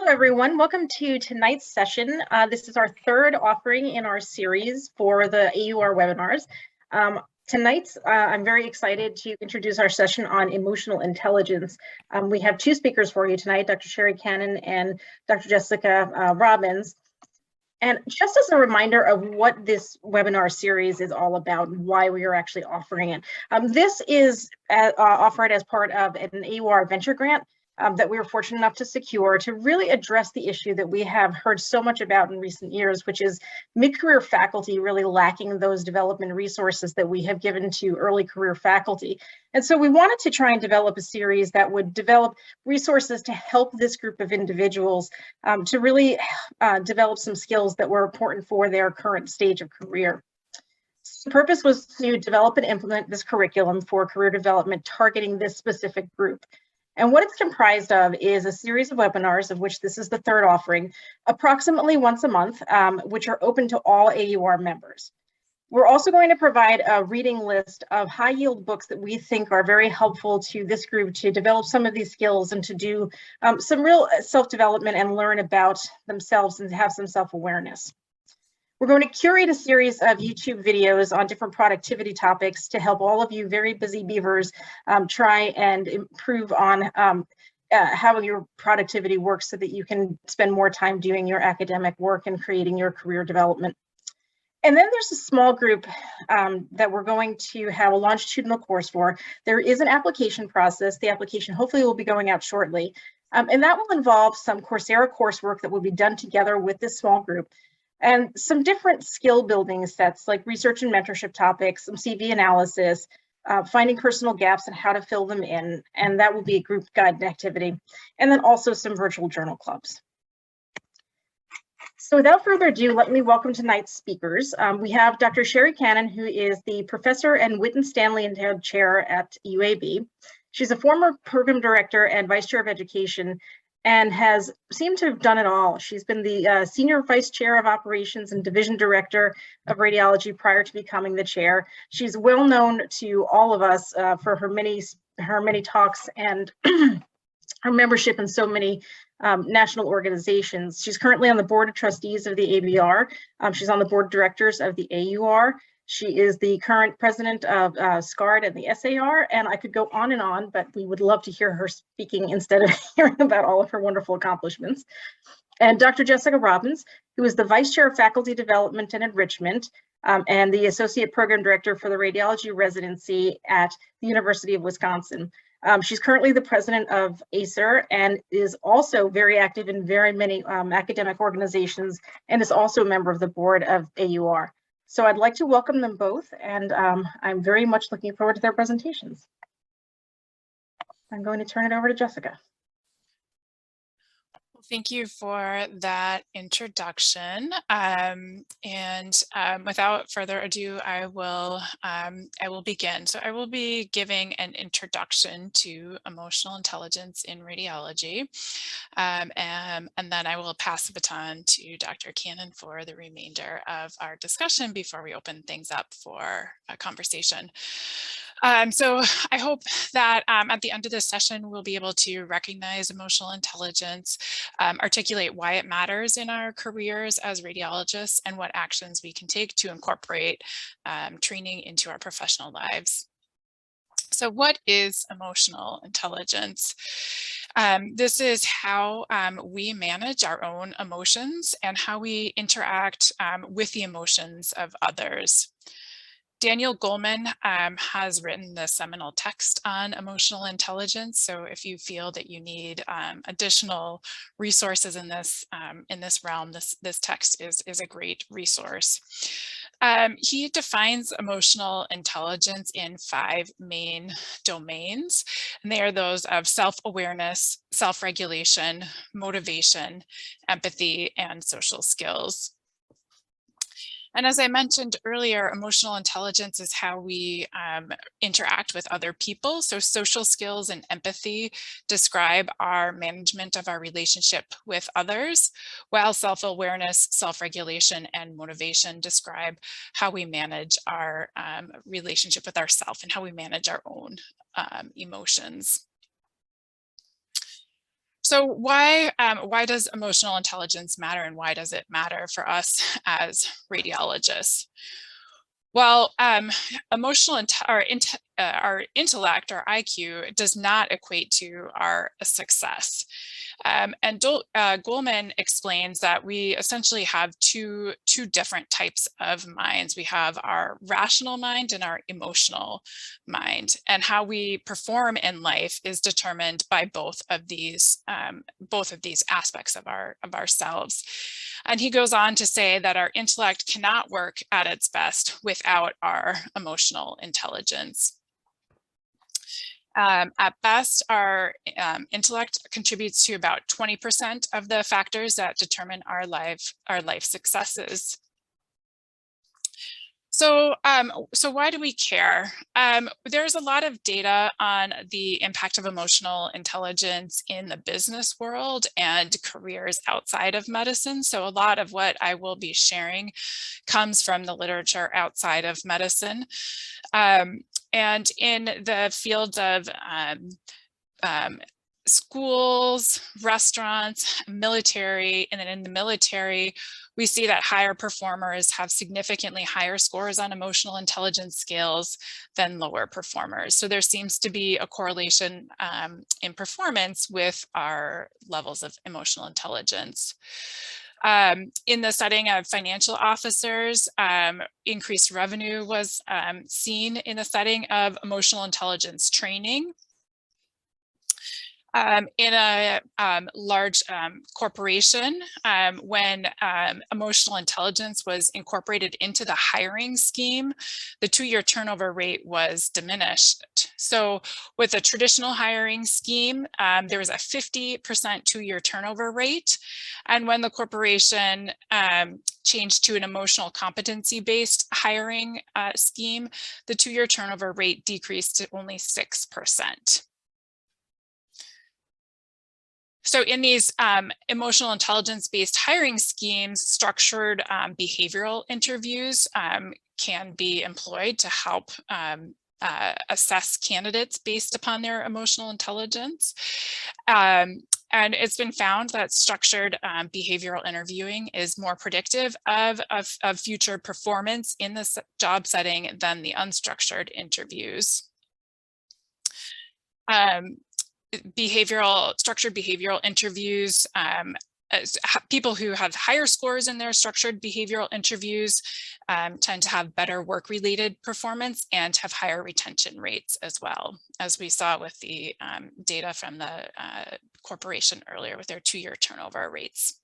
Hello, everyone. Welcome to tonight's session. This is our third offering in our series for the AUR webinars. Tonight, I'm very excited to introduce our session on emotional intelligence. We have two speakers for you tonight, Dr. Cheri Canon and Dr. Jessica Robbins. And just as a reminder of what this webinar series is all about and why we are actually offering it, this is offered as part of an AUR venture grant that we were fortunate enough to secure to really address the issue that we have heard so much about in recent years, which is mid-career faculty really lacking those development resources that we have given to early career faculty. And so we wanted to try and develop a series that would develop resources to help this group of individuals to really develop some skills that were important for their current stage of career. The purpose was to develop and implement this curriculum for career development targeting this specific group. And what it's comprised of is a series of webinars, of which this is the third offering, approximately once a month, which are open to all AUR members. We're also going to provide a reading list of high-yield books that we think are very helpful to this group to develop some of these skills and to do some real self-development and learn about themselves and have some self-awareness. We're going to curate a series of YouTube videos on different productivity topics to help all of you very busy beavers try and improve on how your productivity works so that you can spend more time doing your academic work and creating your career development. And then there's a small group that we're going to have a longitudinal course for. There is an application process. The application hopefully will be going out shortly. And that will involve some Coursera coursework that will be done together with this small group, and some different skill building sets like research and mentorship topics, some CV analysis, finding personal gaps and how to fill them in. And that will be a group guided activity. And then also some virtual journal clubs. So without further ado, let me welcome tonight's speakers. We have Dr. Cheri Canon, who is the professor and Witten Stanley Endowed Chair at UAB. She's a former program director and vice chair of education and has seemed to have done it all. She's been the senior vice chair of operations and division director of radiology prior to becoming the chair. She's well known to all of us for her many talks and her membership in so many national organizations. She's currently on the board of trustees of the ABR. She's on the board of directors of the AUR. She is the current president of SCARD and the SAR, and I could go on, but we would love to hear her speaking instead of hearing about all of her wonderful accomplishments. And Dr. Jessica Robbins, who is the vice chair of faculty development and enrichment and the associate program director for the radiology residency at the University of Wisconsin. She's currently the president of ACER and is also very active in very many academic organizations and is also a member of the board of AUR. So I'd like to welcome them both, and I'm very much looking forward to their presentations. I'm going to turn it over to Jessica. Well, thank you for that introduction. Without further ado, I will begin. So I will be giving an introduction to emotional intelligence in radiology, and then I will pass the baton to Dr. Canon for the remainder of our discussion before we open things up for a conversation. So I hope that at the end of this session, we'll be able to recognize emotional intelligence, articulate why it matters in our careers as radiologists, and what actions we can take to incorporate training into our professional lives. So what is emotional intelligence? This is how we manage our own emotions and how we interact with the emotions of others. Daniel Goleman has written the seminal text on emotional intelligence. So if you feel that you need additional resources in this realm, this text is a great resource. He defines emotional intelligence in 5 main domains, and they are those of self-awareness, self-regulation, motivation, empathy, and social skills. And as I mentioned earlier, emotional intelligence is how we interact with other people. So social skills and empathy describe our management of our relationship with others, while self-awareness, self-regulation, and motivation describe how we manage our relationship with ourselves and how we manage our own emotions. So why does emotional intelligence matter, and why does it matter for us as radiologists? Well, our intellect, our IQ, does not equate to our success. And Goleman explains that we essentially have two different types of minds. We have our rational mind and our emotional mind, and how we perform in life is determined by both of these aspects of ourselves. And he goes on to say that our intellect cannot work at its best without our emotional intelligence. At best, our intellect contributes to about 20% of the factors that determine our life successes. So why do we care? There's a lot of data on the impact of emotional intelligence in the business world and careers outside of medicine. So a lot of what I will be sharing comes from the literature outside of medicine. And in the fields of schools, restaurants, military, and then in the military, we see that higher performers have significantly higher scores on emotional intelligence scales than lower performers. So there seems to be a correlation in performance with our levels of emotional intelligence. In the setting of financial officers, increased revenue was seen in the setting of emotional intelligence training. In a large corporation, when emotional intelligence was incorporated into the hiring scheme, the 2-year turnover rate was diminished. So with a traditional hiring scheme, there was a 50% 2-year turnover rate. And when the corporation changed to an emotional competency-based hiring scheme, the 2-year turnover rate decreased to only 6%. So in these emotional intelligence-based hiring schemes, structured behavioral interviews can be employed to help assess candidates based upon their emotional intelligence. And it's been found that structured behavioral interviewing is more predictive of future performance in this job setting than the unstructured interviews. Structured behavioral interviews, people who have higher scores in their structured behavioral interviews tend to have better work-related performance and have higher retention rates as well, as we saw with the data from the corporation earlier with their 2-year turnover rates.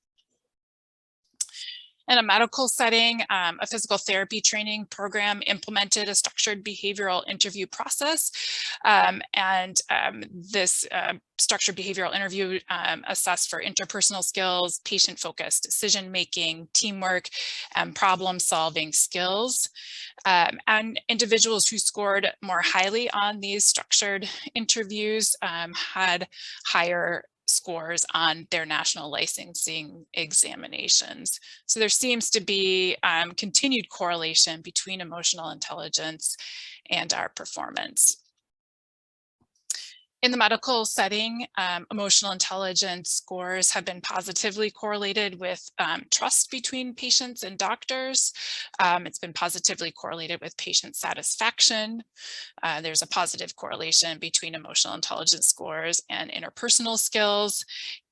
In a medical setting, a physical therapy training program implemented a structured behavioral interview process. This structured behavioral interview assessed for interpersonal skills, patient-focused decision-making, teamwork, and problem-solving skills. And individuals who scored more highly on these structured interviews had higher scores on their national licensing examinations. So there seems to be continued correlation between emotional intelligence and our performance. In the medical setting, emotional intelligence scores have been positively correlated with trust between patients and doctors. It's been positively correlated with patient satisfaction. There's a positive correlation between emotional intelligence scores and interpersonal skills,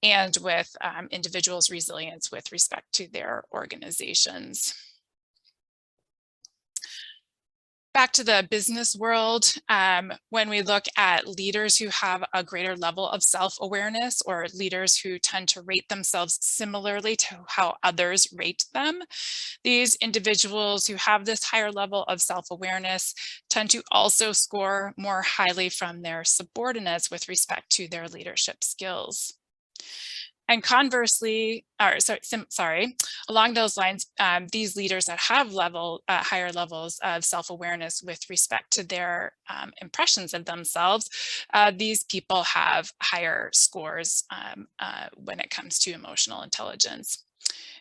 and with individuals' resilience with respect to their organizations. Back to the business world, when we look at leaders who have a greater level of self-awareness, or leaders who tend to rate themselves similarly to how others rate them, these individuals who have this higher level of self-awareness tend to also score more highly from their subordinates with respect to their leadership skills. And conversely, along those lines, these leaders that have higher levels of self-awareness with respect to their impressions of themselves, these people have higher scores when it comes to emotional intelligence.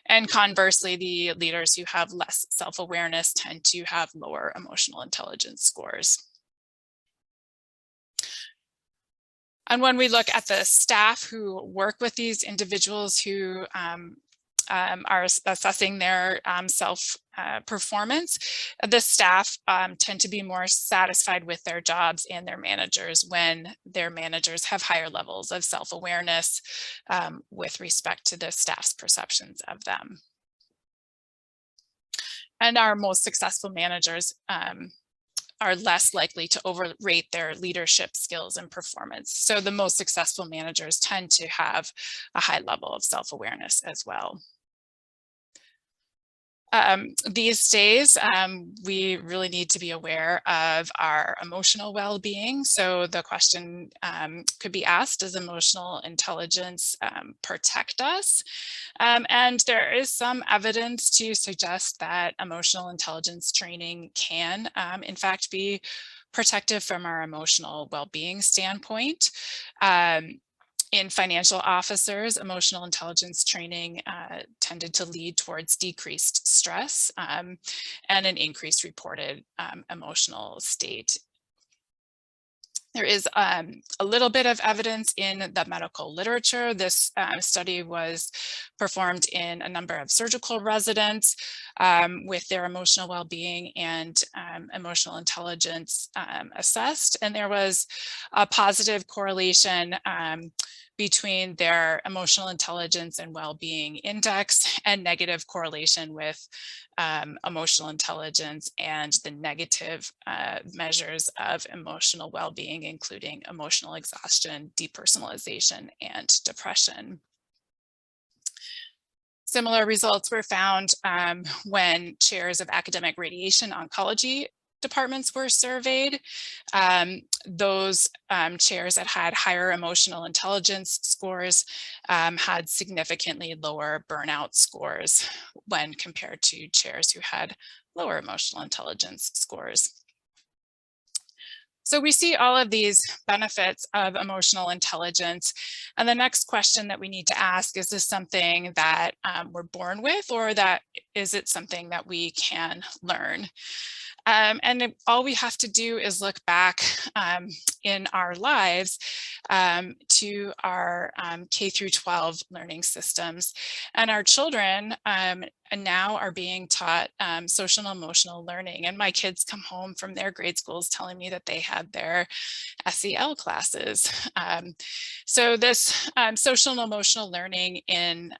And conversely, the leaders who have less self-awareness tend to have lower emotional intelligence scores. And when we look at the staff who work with these individuals who are assessing their self-performance, the staff tend to be more satisfied with their jobs and their managers when their managers have higher levels of self-awareness with respect to the staff's perceptions of them. And our most successful managers are less likely to overrate their leadership skills and performance. So the most successful managers tend to have a high level of self-awareness as well. These days, we really need to be aware of our emotional well-being. So the question could be asked, does emotional intelligence protect us? And there is some evidence to suggest that emotional intelligence training can, in fact, be protective from our emotional well-being standpoint. In financial officers, emotional intelligence training tended to lead towards decreased stress and an increased reported emotional state. There is a little bit of evidence in the medical literature. This study was performed in a number of surgical residents with their emotional well-being and emotional intelligence assessed. And there was a positive correlation between their emotional intelligence and well-being index and negative correlation with emotional intelligence and the negative measures of emotional well-being, including emotional exhaustion, depersonalization, and depression. Similar results were found when chairs of academic radiation oncology departments were surveyed. Those chairs that had higher emotional intelligence scores had significantly lower burnout scores when compared to chairs who had lower emotional intelligence scores. So we see all of these benefits of emotional intelligence. And the next question that we need to ask, is this something that we're born with, or is it something that we can learn? And all we have to do is look back in our lives to our K through 12 learning systems. And our children now are being taught social and emotional learning. And my kids come home from their grade schools telling me that they had their SEL classes. So this social and emotional learning in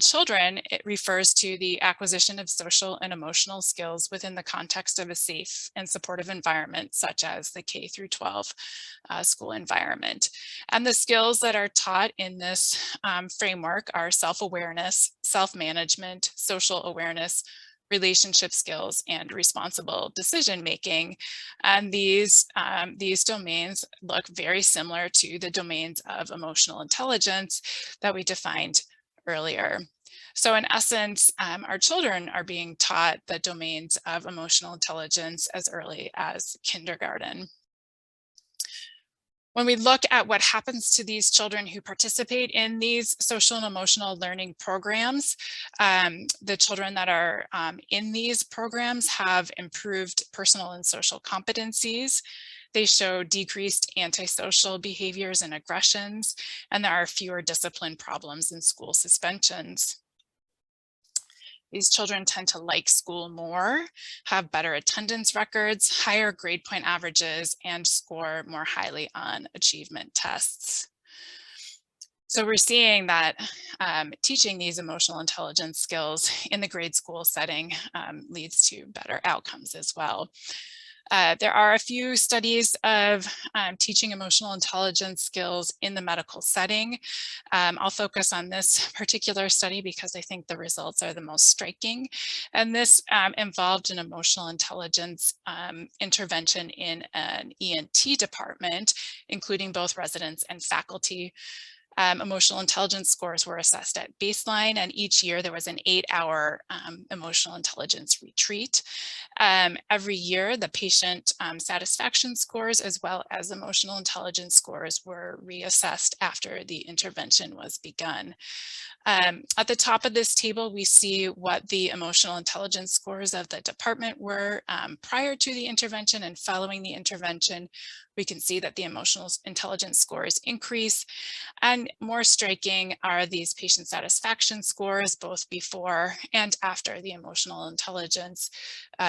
children, it refers to the acquisition of social and emotional skills within the context of a safe and supportive environment, such as the K through 12 school environment. And the skills that are taught in this framework are self-awareness, self-management, social awareness, relationship skills, and responsible decision-making. And these domains look very similar to the domains of emotional intelligence that we defined earlier. So in essence, our children are being taught the domains of emotional intelligence as early as kindergarten. When we look at what happens to these children who participate in these social and emotional learning programs, the children that are in these programs have improved personal and social competencies. They show decreased antisocial behaviors and aggressions, and there are fewer discipline problems and school suspensions. These children tend to like school more, have better attendance records, higher grade point averages, and score more highly on achievement tests. So we're seeing that teaching these emotional intelligence skills in the grade school setting leads to better outcomes as well. There are a few studies of teaching emotional intelligence skills in the medical setting. I'll focus on this particular study because I think the results are the most striking. And this involved an emotional intelligence intervention in an ENT department, including both residents and faculty. emotional intelligence scores were assessed at baseline, and each year there was an 8-hour emotional intelligence retreat. Every year, the patient satisfaction scores as well as emotional intelligence scores were reassessed after the intervention was begun. At the top of this table, we see what the emotional intelligence scores of the department were prior to the intervention and following the intervention. We can see that the emotional intelligence scores increase, and more striking are these patient satisfaction scores both before and after the emotional intelligence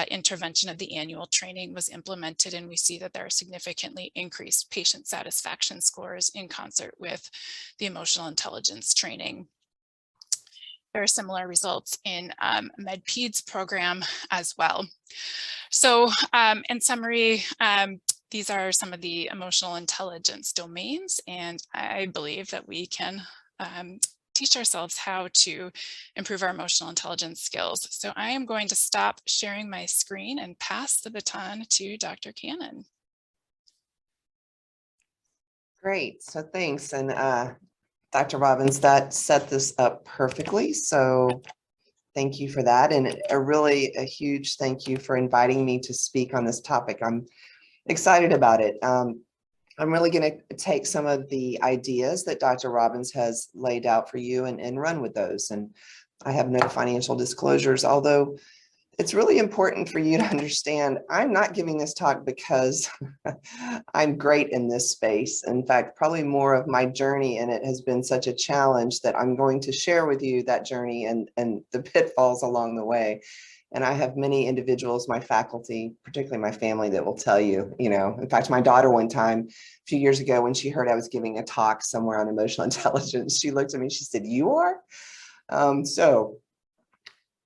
intervention of the annual training was implemented, and we see that there are significantly increased patient satisfaction scores in concert with the emotional intelligence training. There are similar results in MedPeds program as well. So in summary, these are some of the emotional intelligence domains, and I believe that we can teach ourselves how to improve our emotional intelligence skills. So I am going to stop sharing my screen and pass the baton to Dr. Canon. Great, so thanks. And Dr. Robbins, that set this up perfectly. So thank you for that. And a huge thank you for inviting me to speak on this topic. I'm excited about it. I'm really going to take some of the ideas that Dr. Robbins has laid out for you and run with those. And I have no financial disclosures, although it's really important for you to understand I'm not giving this talk because I'm great in this space. In fact, probably more of my journey in it has been such a challenge that I'm going to share with you that journey and the pitfalls along the way. And I have many individuals, my faculty, particularly my family, that will tell you, in fact, my daughter one time, a few years ago, when she heard I was giving a talk somewhere on emotional intelligence, she looked at me, she said, "You are?" So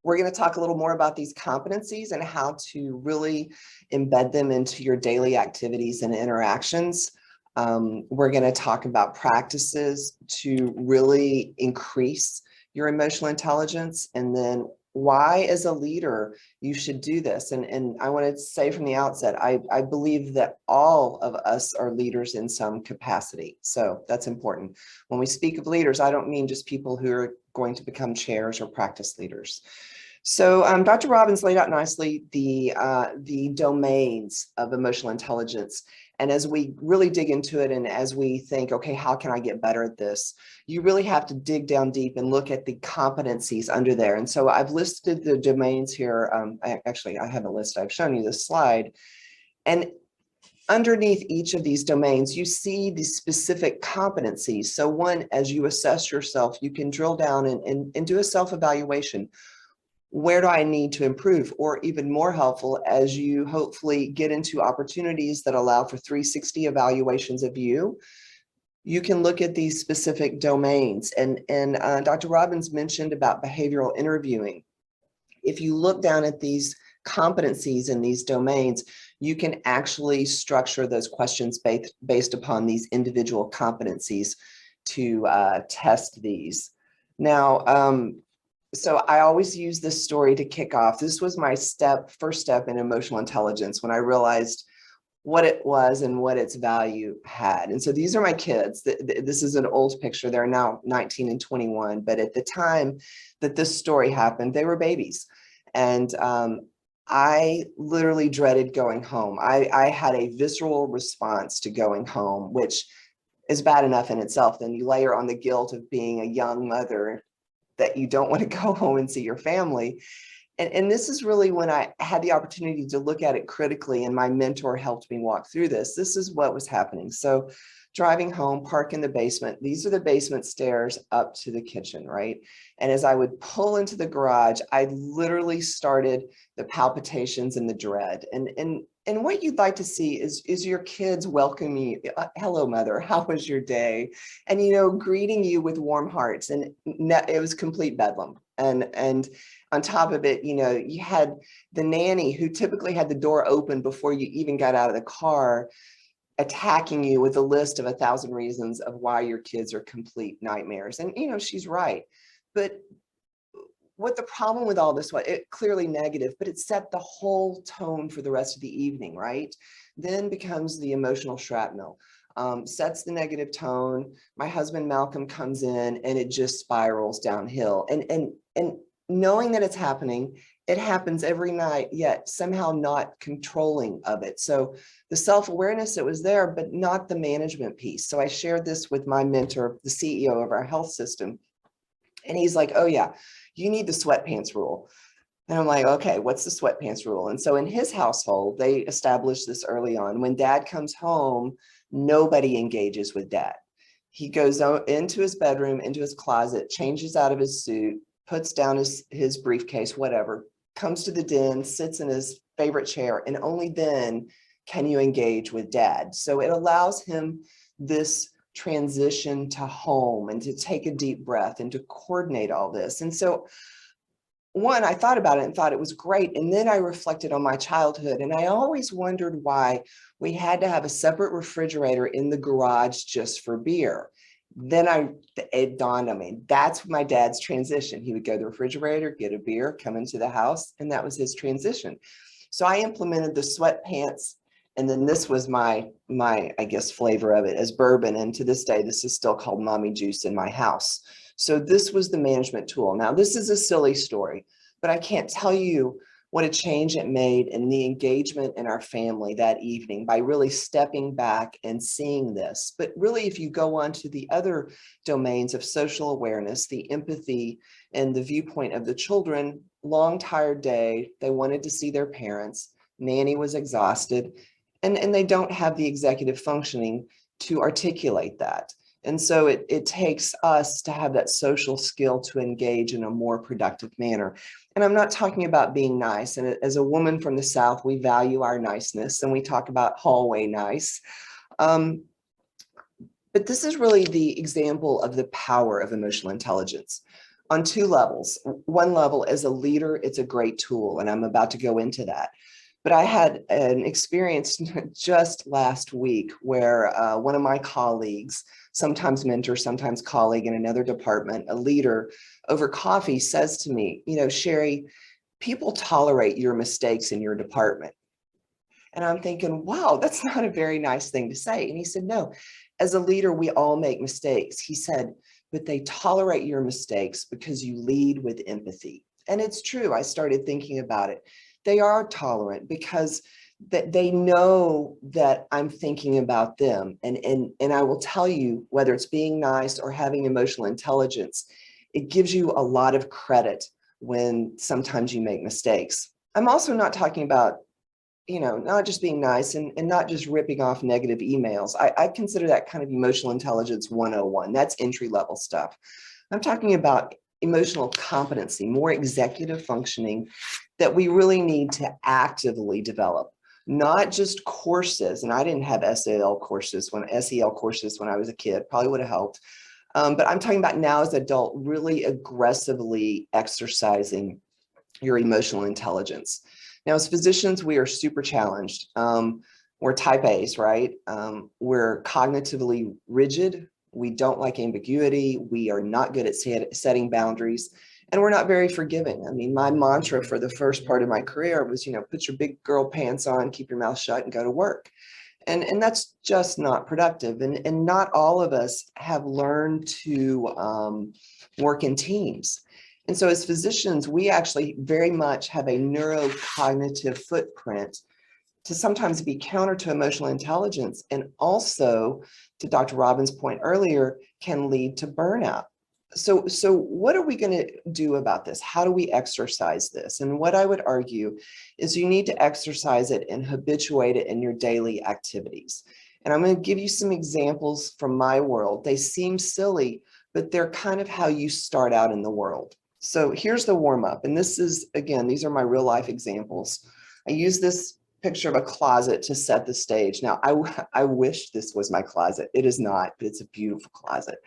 we're going to talk a little more about these competencies and how to really embed them into your daily activities and interactions. We're going to talk about practices to really increase your emotional intelligence, and then why as a leader you should do this. And I want to say from the outset, I believe that all of us are leaders in some capacity. So that's important. When we speak of leaders, I don't mean just people who are going to become chairs or practice leaders. So Dr. Robbins laid out nicely the domains of emotional intelligence. And as we really dig into it and as we think, okay, how can I get better at this? You really have to dig down deep and look at the competencies under there. And so I've listed the domains here. Actually, I have a list. I've shown you this slide. And underneath each of these domains, you see the specific competencies. So one, as you assess yourself, you can drill down and do a self-evaluation. Where do I need to improve? Or even more helpful, as you hopefully get into opportunities that allow for 360 evaluations of you, you can look at these specific domains. And Dr. Robbins mentioned about behavioral interviewing. If you look down at these competencies in these domains, you can actually structure those questions based upon these individual competencies to test these. Now, so I always use this story to kick off. This was my first step in emotional intelligence when I realized what it was and what its value had. And so these are my kids. This is an old picture. They're now 19 and 21. But at the time that this story happened, they were babies. And I literally dreaded going home. I had a visceral response to going home, which is bad enough in itself. Then you layer on the guilt of being a young mother that you don't want to go home and see your family. And this is really when I had the opportunity to look at it critically, and my mentor helped me walk through this. This is what was happening. So driving home, park in the basement. These are the basement stairs up to the kitchen, right? And as I would pull into the garage, I literally started the palpitations and the dread. And what you'd like to see is your kids welcoming you. Hello, mother, how was your day? And, greeting you with warm hearts. And it was complete bedlam. And on top of it, you had the nanny who typically had the door open before you even got out of the car, attacking you with a list of 1,000 reasons of why your kids are complete nightmares. And, she's right. But what the problem with all this was, it clearly negative, but it set the whole tone for the rest of the evening, right? Then becomes the emotional shrapnel. sets the negative tone. My husband Malcolm comes in and it just spirals downhill. And knowing that it's happening, it happens every night, yet somehow not controlling of it. So the self-awareness that was there, but not the management piece. So I shared this with my mentor, the CEO of our health system. And he's like, oh yeah, you need the sweatpants rule. And I'm like, okay, what's the sweatpants rule? And so in his household, they established this early on. When dad comes home, nobody engages with dad. He goes into his bedroom, into his closet, changes out of his suit, puts down his briefcase, whatever, comes to the den, sits in his favorite chair, and only then can you engage with dad. So it allows him this transition to home and to take a deep breath and to coordinate all this. And so one, I thought about it and thought it was great. And then I reflected on my childhood, and I always wondered why we had to have a separate refrigerator in the garage just for beer. Then it dawned on me, that's my dad's transition. He would go to the refrigerator, get a beer, come into the house, and that was his transition. So I implemented the sweatpants, and then this was my I guess flavor of it as bourbon. And to this day, this is still called mommy juice in my house. So this was the management tool. Now, this is a silly story, but I can't tell you what a change it made in the engagement in our family that evening by really stepping back and seeing this. But really, if you go on to the other domains of social awareness, the empathy and the viewpoint of the children, long, tired day, they wanted to see their parents, nanny was exhausted, and they don't have the executive functioning to articulate that. And so it takes us to have that social skill to engage in a more productive manner. And I'm not talking about being nice. And as a woman from the South, we value our niceness, and we talk about hallway nice. But this is really the example of the power of emotional intelligence on two levels. One level, as a leader, it's a great tool, and I'm about to go into that. But I had an experience just last week where one of my colleagues, sometimes mentor, sometimes colleague in another department, a leader, over coffee says to me, you know, Cheri, people tolerate your mistakes in your department. And I'm thinking, wow, that's not a very nice thing to say. And he said, no, as a leader, we all make mistakes. He said, but they tolerate your mistakes because you lead with empathy. And it's true. I started thinking about it. They are tolerant because that they know that I'm thinking about them. And I will tell you, whether it's being nice or having emotional intelligence, it gives you a lot of credit when sometimes you make mistakes. I'm also not talking about, you know, not just being nice and not just ripping off negative emails. I consider that kind of emotional intelligence 101. That's entry level stuff. I'm talking about emotional competency, more executive functioning that we really need to actively develop, not just courses. And I didn't have SEL courses when I was a kid, probably would have helped. But I'm talking about now as an adult, really aggressively exercising your emotional intelligence. Now, as physicians, we are super challenged. We're type A's, right? We're cognitively rigid. We don't like ambiguity. We are not good at setting boundaries, and we're not very forgiving. I mean, my mantra for the first part of my career was, you know, put your big girl pants on, keep your mouth shut, and go to work. And that's just not productive. And not all of us have learned to work in teams. And so as physicians, we actually very much have a neurocognitive footprint to sometimes be counter to emotional intelligence, and also, to Dr. Robbins' point earlier, can lead to burnout. So what are we going to do about this? How do we exercise this? And what I would argue is you need to exercise it and habituate it in your daily activities. And I'm going to give you some examples from my world. They seem silly, but they're kind of how you start out in the world. So here's the warm up. And this is, again, these are my real life examples. I use this picture of a closet to set the stage. Now, I wish this was my closet. It is not, but it's a beautiful closet.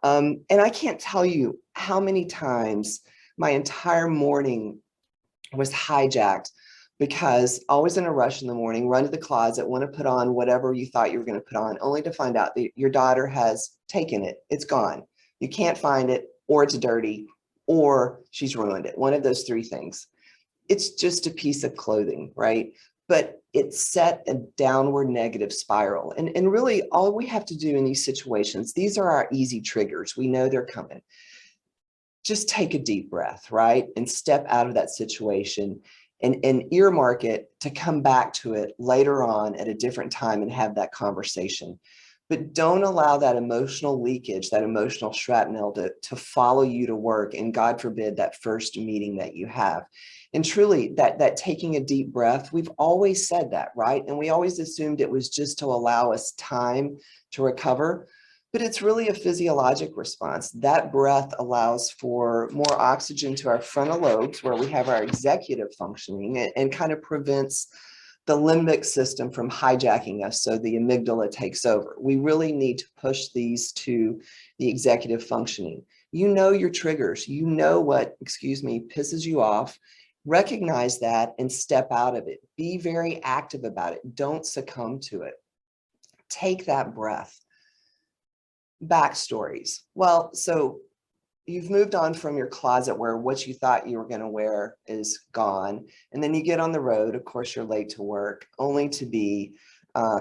And I can't tell you how many times my entire morning was hijacked because always in a rush in the morning, run to the closet, want to put on whatever you thought you were going to put on, only to find out that your daughter has taken it. It's gone. You can't find it, or it's dirty, or she's ruined it. One of those three things. It's just a piece of clothing, right? but it set a downward negative spiral. And really all we have to do in these situations, these are our easy triggers. We know they're coming. Just take a deep breath, right? And step out of that situation and earmark it to come back to it later on at a different time and have that conversation. But don't allow that emotional leakage, that emotional shrapnel to follow you to work. And God forbid that first meeting that you have. And truly that taking a deep breath, we've always said that, right? And we always assumed it was just to allow us time to recover, but it's really a physiologic response. That breath allows for more oxygen to our frontal lobes where we have our executive functioning and kind of prevents the limbic system from hijacking us so the amygdala takes over. We really need to push these to the executive functioning. You know your triggers, you know what, pisses you off. Recognize that and step out of it. Be very active about it. Don't succumb to it. Take that breath. Backstories. Well, so you've moved on from your closet where what you thought you were going to wear is gone. And then you get on the road. Of course, you're late to work, only to be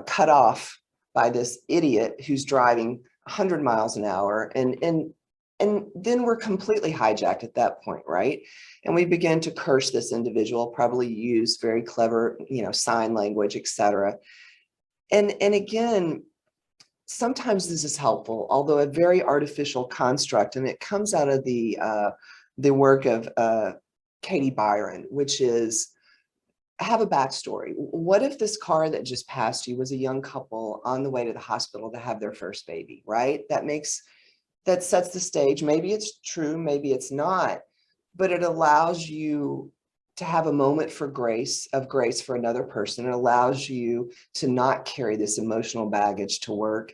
cut off by this idiot who's driving 100 miles an hour. And then we're completely hijacked at that point, right? And we begin to curse this individual, probably use very clever, sign language, etc. And again, sometimes this is helpful, although a very artificial construct, and it comes out of the work of Katie Byron, which is have a backstory. What if this car that just passed you was a young couple on the way to the hospital to have their first baby, right? That sets the stage. Maybe it's true, maybe it's not, but it allows you to have a moment of grace for another person. It allows you to not carry this emotional baggage to work.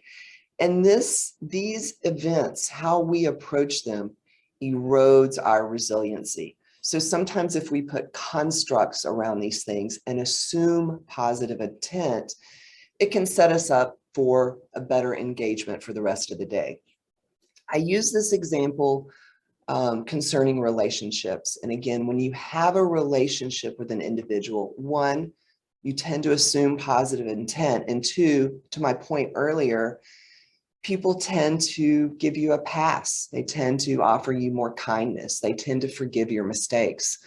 And these events, how we approach them, erodes our resiliency. So sometimes if we put constructs around these things and assume positive intent, it can set us up for a better engagement for the rest of the day. I use this example concerning relationships. And again, when you have a relationship with an individual, one, you tend to assume positive intent. And two, to my point earlier, people tend to give you a pass. They tend to offer you more kindness. They tend to forgive your mistakes.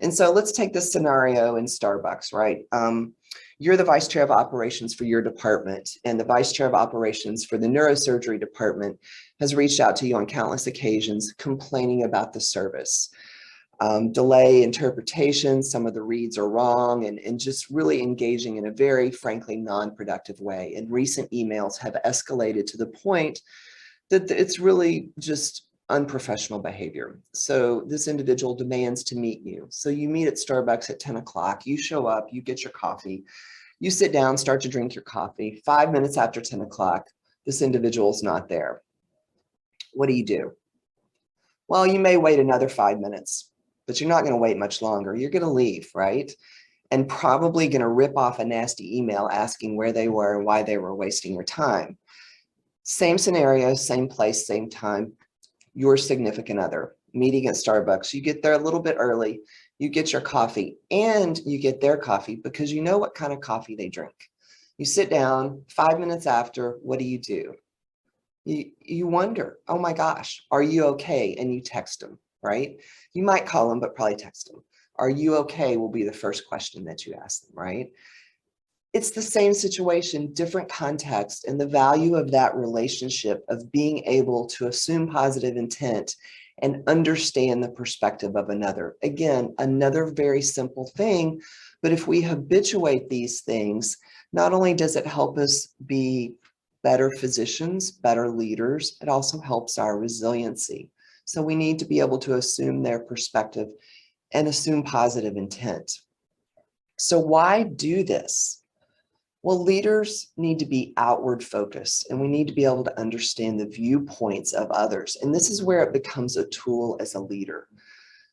And so let's take this scenario in Starbucks, right? You're the vice chair of operations for your department, and the vice chair of operations for the neurosurgery department has reached out to you on countless occasions complaining about the service. Delay interpretation, some of the reads are wrong, and just really engaging in a very, frankly, non-productive way. And recent emails have escalated to the point that it's really just unprofessional behavior. So this individual demands to meet you. So you meet at Starbucks at 10 o'clock, you show up, you get your coffee, you sit down, start to drink your coffee. 5 minutes after 10 o'clock, this individual is not there. What do? Well, you may wait another 5 minutes, but you're not going to wait much longer. You're going to leave, right? And probably going to rip off a nasty email asking where they were and why they were wasting your time. Same scenario, same place, same time. Your significant other meeting at Starbucks. You get there a little bit early, you get your coffee, and you get their coffee because you know what kind of coffee they drink. You sit down, 5 minutes after, what do? You wonder, oh my gosh, are you okay? And you text them, right? You might call them, but probably text them. Are you okay will be the first question that you ask them, right? It's the same situation, different context, and the value of that relationship of being able to assume positive intent and understand the perspective of another. Again, another very simple thing, but if we habituate these things, not only does it help us be better physicians, better leaders, it also helps our resiliency. So we need to be able to assume their perspective and assume positive intent. So why do this? Well, leaders need to be outward focused, and we need to be able to understand the viewpoints of others. And this is where it becomes a tool as a leader.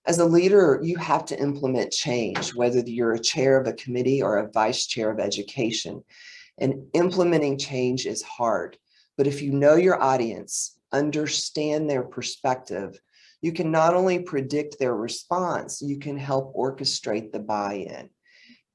As a leader, you have to implement change, whether you're a chair of a committee or a vice chair of education. And implementing change is hard. But if you know your audience, understand their perspective, you can not only predict their response, you can help orchestrate the buy-in.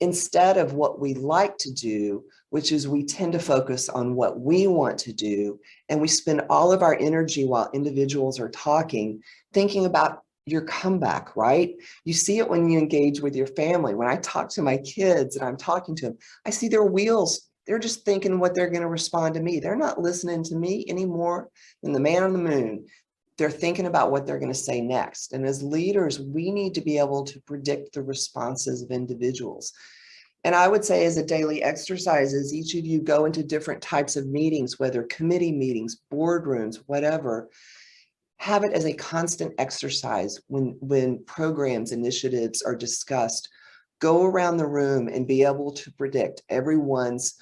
instead of what we like to do, which is we tend to focus on what we want to do. And we spend all of our energy while individuals are talking, thinking about your comeback, right? You see it when you engage with your family. When I talk to my kids and I'm talking to them, I see their wheels. They're just thinking what they're going to respond to me. They're not listening to me any more than the man on the moon. They're thinking about what they're going to say next. And as leaders, we need to be able to predict the responses of individuals. And I would say as a daily exercise, as each of you go into different types of meetings, whether committee meetings, boardrooms, whatever, have it as a constant exercise when programs, initiatives are discussed. Go around the room and be able to predict everyone's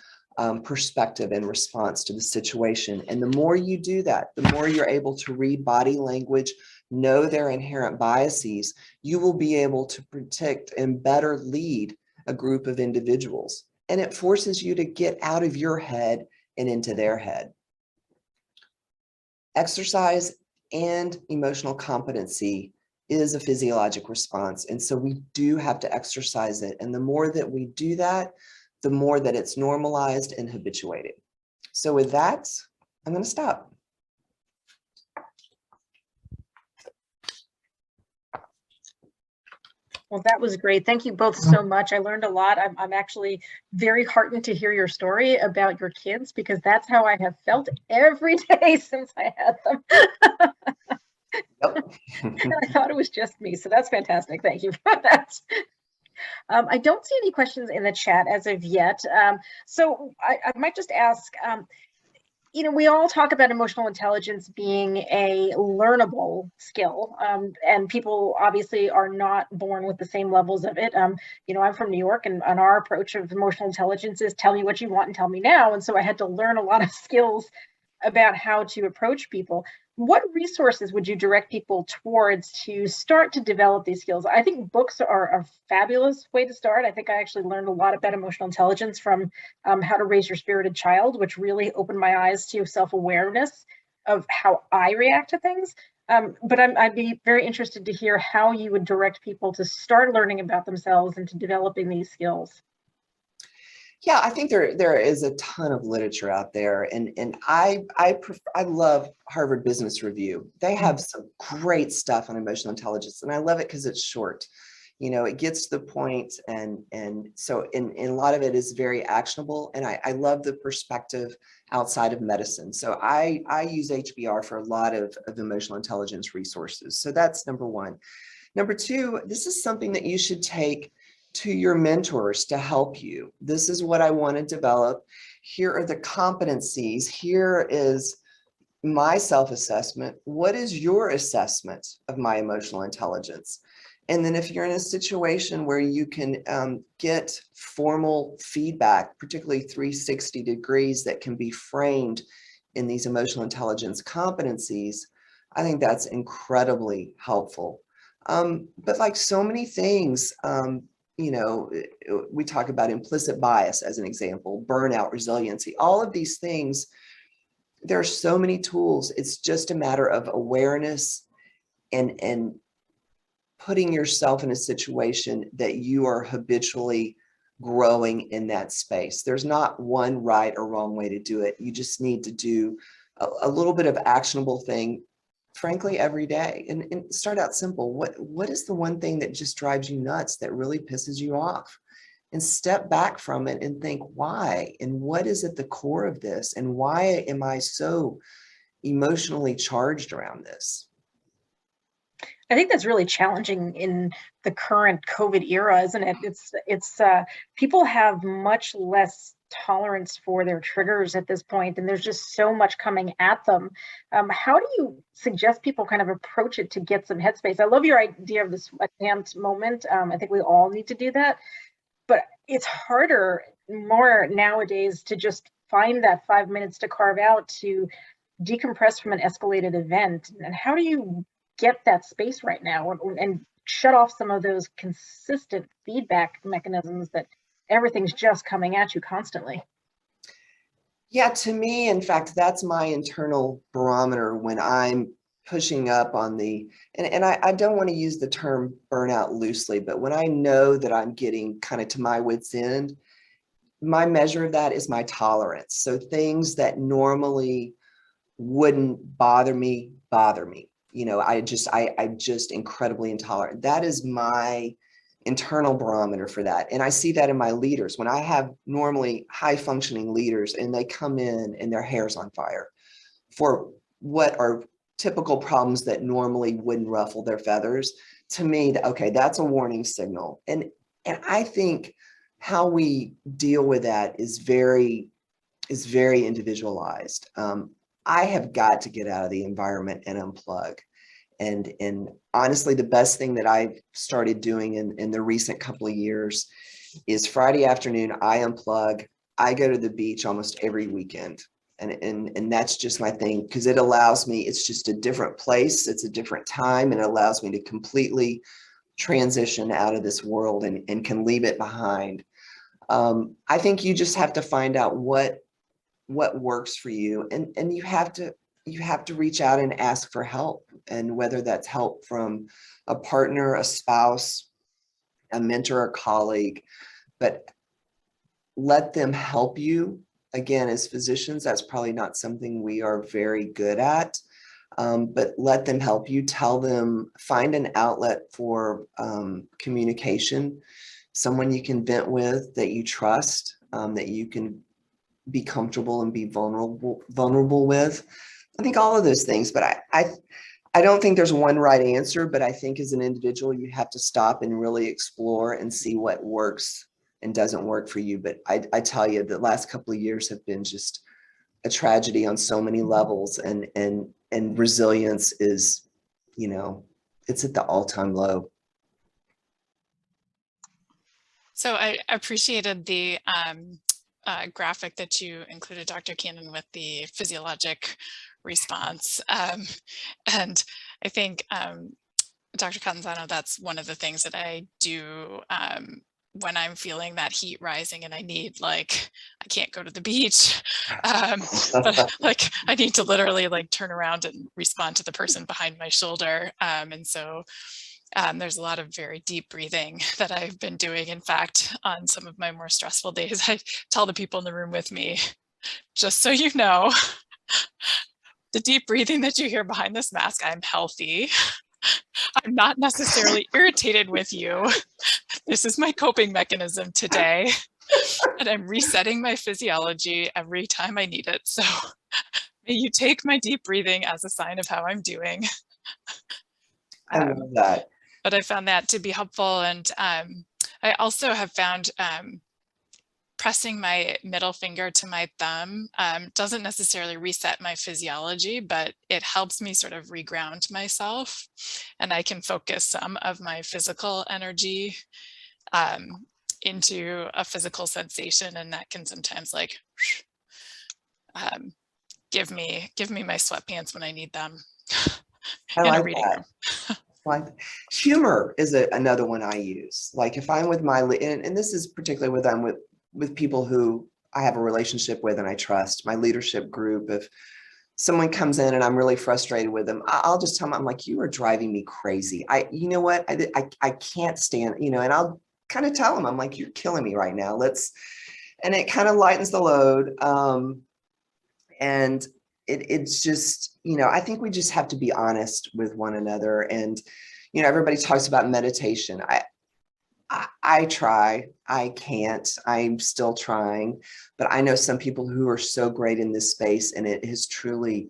perspective in response to the situation. And the more you do that, the more you're able to read body language, know their inherent biases, you will be able to predict and better lead a group of individuals. And it forces you to get out of your head and into their head. Exercise and emotional competency is a physiologic response. And so we do have to exercise it. And the more that we do that, the more that it's normalized and habituated. So with that, I'm going to stop. Well, that was great. Thank you both so much. I learned a lot. I'm actually very heartened to hear your story about your kids, because that's how I have felt every day since I had them. Yep. I thought it was just me. So that's fantastic. Thank you for that. I don't see any questions in the chat as of yet. So I might just ask, you know, we all talk about emotional intelligence being a learnable skill, and people obviously are not born with the same levels of it. You know, I'm from New York, and our approach of emotional intelligence is tell me what you want and tell me now. And so I had to learn a lot of skills about how to approach people. What resources would you direct people towards to start to develop these skills? I think books are a fabulous way to start. I think I actually learned a lot about emotional intelligence from How to Raise Your Spirited Child, which really opened my eyes to self-awareness of how I react to things. But I'd be very interested to hear how you would direct people to start learning about themselves and to developing these skills. Yeah, I think there is a ton of literature out there, and I love Harvard Business Review. They have some great stuff on emotional intelligence, and I love it because it's short. You know, it gets to the point, and so in a lot of it is very actionable. And I love the perspective outside of medicine. So I use HBR for a lot of emotional intelligence resources. So that's number one. Number two, this is something that you should take to your mentors to help you. This is what I want to develop. Here are the competencies. Here is my self-assessment. What is your assessment of my emotional intelligence? And then if you're in a situation where you can get formal feedback, particularly 360 degrees that can be framed in these emotional intelligence competencies, I think that's incredibly helpful. But like so many things, you know, we talk about implicit bias as an example, burnout, resiliency, all of these things. There are so many tools. It's just a matter of awareness and putting yourself in a situation that you are habitually growing in that space. There's not one right or wrong way to do it. You just need to do a little bit of actionable thing, frankly, every day, and start out simple. What is the one thing that just drives you nuts, that really pisses you off? And step back from it and think why, and what is at the core of this, and why am I so emotionally charged around this? I think that's really challenging in the current COVID era, isn't it? It's people have much less tolerance for their triggers at this point, and there's just so much coming at them. How do you suggest people kind of approach it to get some headspace? I love your idea of this attempt moment. I think we all need to do that, but it's harder more nowadays to just find that 5 minutes to carve out to decompress from an escalated event. And how do you get that space right now and shut off some of those consistent feedback mechanisms that everything's just coming at you constantly? Yeah, to me, in fact, that's my internal barometer when I'm pushing up on the, and I don't want to use the term burnout loosely, but when I know that I'm getting kind of to my wit's end, my measure of that is my tolerance. So things that normally wouldn't bother me, bother me. You know, I just incredibly intolerant. That is my internal barometer for that. And I see that in my leaders. When I have normally high functioning leaders and they come in and their hair's on fire for what are typical problems that normally wouldn't ruffle their feathers, to me, okay, that's a warning signal. And I think how we deal with that is very individualized. I have got to get out of the environment and unplug. And honestly, the best thing that I've started doing in the recent couple of years is Friday afternoon, I unplug. I go to the beach almost every weekend. And that's just my thing, because it allows me, it's just a different place. It's a different time, and it allows me to completely transition out of this world and can leave it behind. I think you just have to find out what works for you, and you have to reach out and ask for help, and whether that's help from a partner, a spouse, a mentor, a colleague, but let them help you. Again, as physicians, that's probably not something we are very good at, but let them help you. Tell them, find an outlet for communication, someone you can vent with that you trust, that you can be comfortable and be vulnerable with. I think all of those things, but I don't think there's one right answer, but I think as an individual, you have to stop and really explore and see what works and doesn't work for you. But I tell you, the last couple of years have been just a tragedy on so many levels, and resilience is, you know, it's at the all-time low. So I appreciated the graphic that you included, Dr. Canon, with the physiologic response. And I think, Dr. Catanzano, that's one of the things that I do when I'm feeling that heat rising and I need, like, I can't go to the beach, but like I need to literally like turn around and respond to the person behind my shoulder. And so there's a lot of very deep breathing that I've been doing. In fact, on some of my more stressful days, I tell the people in the room with me, just so you know, the deep breathing that you hear behind this mask, I'm healthy. I'm not necessarily irritated with you. This is my coping mechanism today. And I'm resetting my physiology every time I need it. So may you take my deep breathing as a sign of how I'm doing. I love that. But I found that to be helpful. And I also have found pressing my middle finger to my thumb doesn't necessarily reset my physiology, but it helps me sort of reground myself, and I can focus some of my physical energy into a physical sensation, and that can sometimes like give me my sweatpants when I need them I in like a reading that. room. Like humor is another one I use. Like if I'm with my, and this is particularly with I'm with people who I have a relationship with and I trust, my leadership group. If someone comes in and I'm really frustrated with them, I'll just tell them, I'm like, you are driving me crazy. You know what? I can't stand, you know, and I'll kind of tell them, I'm like, you're killing me right now. And it kind of lightens the load. And it's just, you know, I think we just have to be honest with one another. And, you know, everybody talks about meditation. I try, I can't, I'm still trying, but I know some people who are so great in this space, and it has truly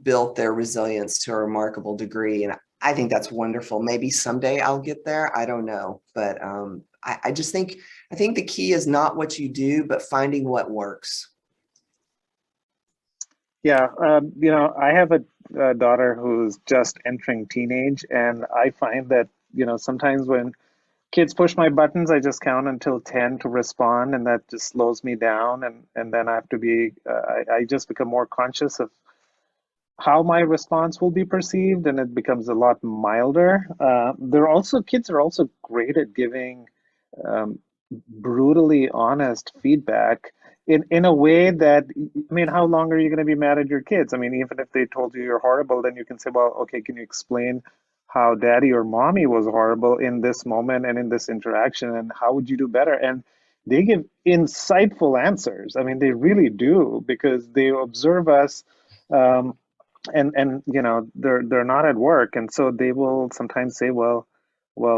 built their resilience to a remarkable degree. And I think that's wonderful. Maybe someday I'll get there. I don't know, but I just think, I think the key is not what you do, but finding what works. Yeah, you know, I have a daughter who's just entering teenage, and I find that, you know, sometimes when kids push my buttons, I just count until 10 to respond, and that just slows me down. And then I have to be, I just become more conscious of how my response will be perceived, and it becomes a lot milder. Kids are also great at giving brutally honest feedback. in a way that, I mean, how long are you going to be mad at your kids? I mean, even if they told you you're horrible, then you can say, well, okay, can you explain how daddy or mommy was horrible in this moment and in this interaction, and how would you do better? And they give insightful answers. I mean, they really do, because they observe us, and you know, they're not at work, and so they will sometimes say, well,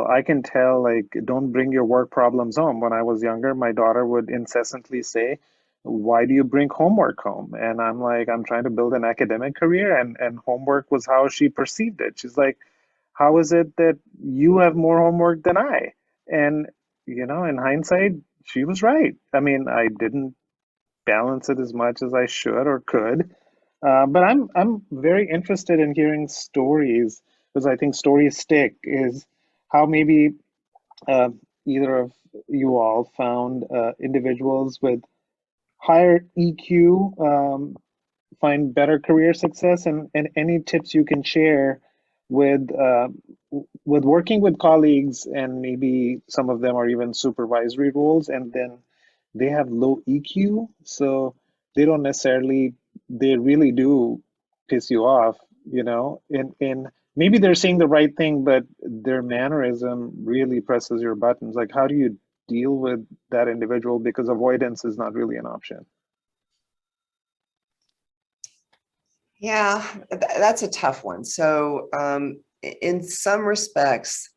I can tell, like, don't bring your work problems home. When I was younger, my daughter would incessantly say, why do you bring homework home? And I'm like, I'm trying to build an academic career, and homework was how she perceived it. She's like, how is it that you have more homework than I? And, you know, in hindsight, she was right. I mean, I didn't balance it as much as I should or could. But I'm very interested in hearing stories, because I think stories stick. Is how maybe uh, either of you all found individuals with higher EQ find better career success, and any tips you can share with working with colleagues, and maybe some of them are even supervisory roles, and then they have low EQ, so they don't necessarily, they really do piss you off, you know, in maybe they're saying the right thing, but their mannerism really presses your buttons. Like, how do you deal with that individual? Because avoidance is not really an option. Yeah, that's a tough one. So in some respects,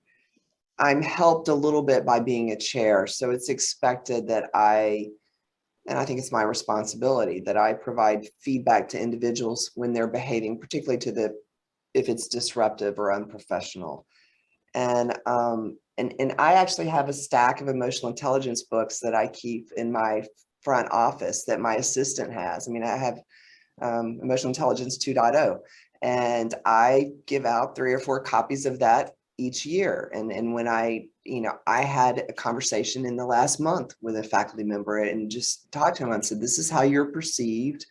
I'm helped a little bit by being a chair. So it's expected that and I think it's my responsibility that I provide feedback to individuals when they're behaving, particularly if it's disruptive or unprofessional. And I actually have a stack of emotional intelligence books that I keep in my front office that my assistant has. I mean, I have Emotional Intelligence 2.0, and I give out 3 or 4 copies of that each year. And when I had a conversation in the last month with a faculty member and just talked to him and said, this is how you're perceived.